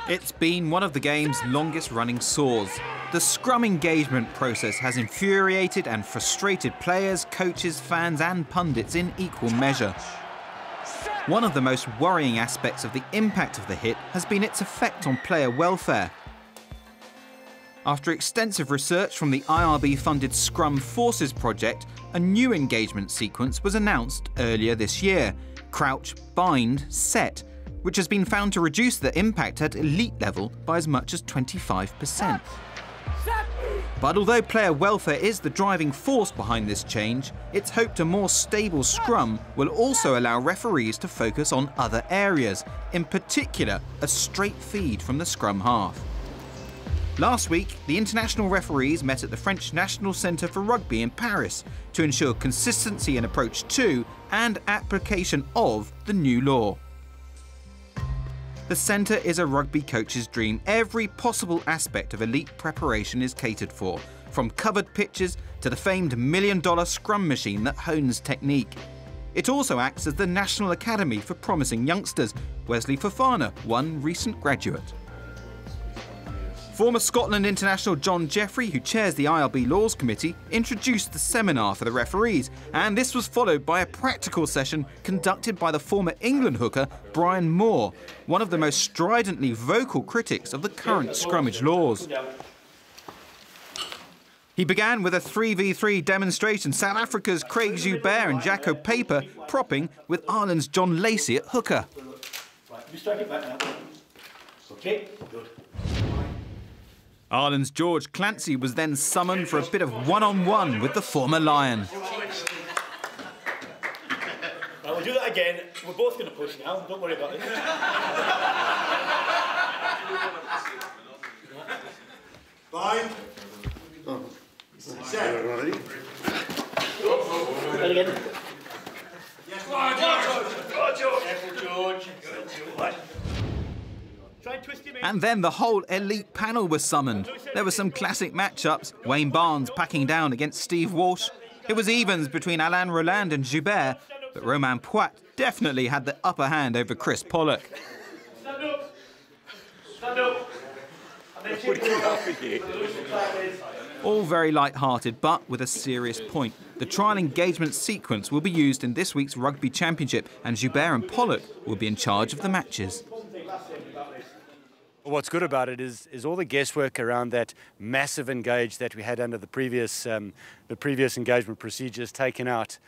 It's been one of the game's longest-running sores. The scrum engagement process has infuriated and frustrated players, coaches, fans and pundits in equal measure. One of the most worrying aspects of the impact of the hit has been its effect on player welfare. After extensive research from the IRB-funded Scrum Forces project, a new engagement sequence was announced earlier this year: Crouch, Bind, Set, which has been found to reduce the impact at elite level by as much as 25%. But although player welfare is the driving force behind this change, it's hoped a more stable scrum will also allow referees to focus on other areas, in particular a straight feed from the scrum half. Last week, the international referees met at the French National Centre for Rugby in Paris to ensure consistency in approach to and application of the new law. The centre is a rugby coach's dream. Every possible aspect of elite preparation is catered for, from covered pitches to the famed $1 million scrum machine that hones technique. It also acts as the National Academy for promising youngsters. Wesley Fofana, one recent graduate. Former Scotland international John Jeffrey, who chairs the IRB Laws Committee, introduced the seminar for the referees, and this was followed by a practical session conducted by the former England hooker Brian Moore, one of the most stridently vocal critics of the current scrummage laws. He began with a 3v3 demonstration, South Africa's Craig Joubert and Jaco Paper propping with Ireland's John Lacey at hooker. Right, you strike it back now. Okay, good. Ireland's George Clancy was then summoned for a bit of one-on-one with the former Lion. Right, we'll do that again. We're both going to push now. Don't worry about it. Fine. Set. Ready? Again. Yes, come on, George. Go, George. Careful, George. Good. Try and twist him in. And then the whole elite panel was summoned. There were some classic matchups, Wayne Barnes packing down against Steve Walsh. It was evens between Alain Roland and Joubert, but Romain Poit definitely had the upper hand over Chris Pollock. Stand up. Stand up. All very light-hearted, but with a serious point. The trial engagement sequence will be used in this week's Rugby Championship, and Joubert and Pollock will be in charge of the matches. What's good about it is all the guesswork around that massive engage that we had under the previous engagement procedures taken out,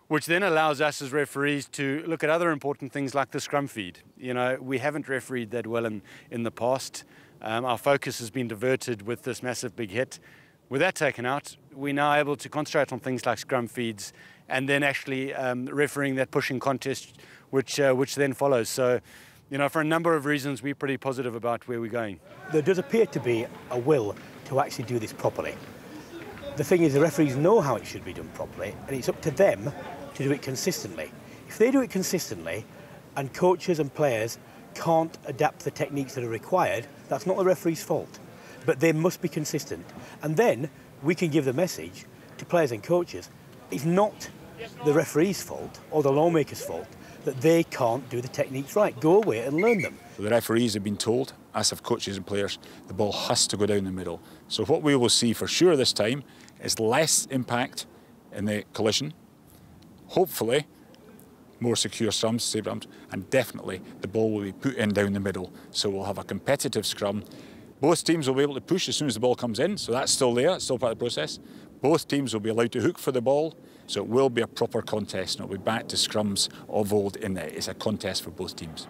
which then allows us as referees to look at other important things like the scrum feed. You know, we haven't refereed that well in the past. Our focus has been diverted with this massive big hit. With that taken out, we're now able to concentrate on things like scrum feeds and then actually refereeing that pushing contest, which then follows. So, you know, for a number of reasons, we're pretty positive about where we're going. There does appear to be a will to actually do this properly. The thing is, the referees know how it should be done properly, and it's up to them to do it consistently. If they do it consistently, and coaches and players can't adapt the techniques that are required, that's not the referee's fault. But they must be consistent. And then we can give the message to players and coaches, it's not the referee's fault or the lawmaker's fault that they can't do the techniques right. Go away and learn them. The referees have been told, as have coaches and players, the ball has to go down the middle. So what we will see for sure this time is less impact in the collision, hopefully more secure scrums, safe scrums, and definitely the ball will be put in down the middle. So we'll have a competitive scrum. Both teams will be able to push as soon as the ball comes in, so that's still there, it's still part of the process. Both teams will be allowed to hook for the ball, so it will be a proper contest, and it'll be back to scrums of old in that it's a contest for both teams.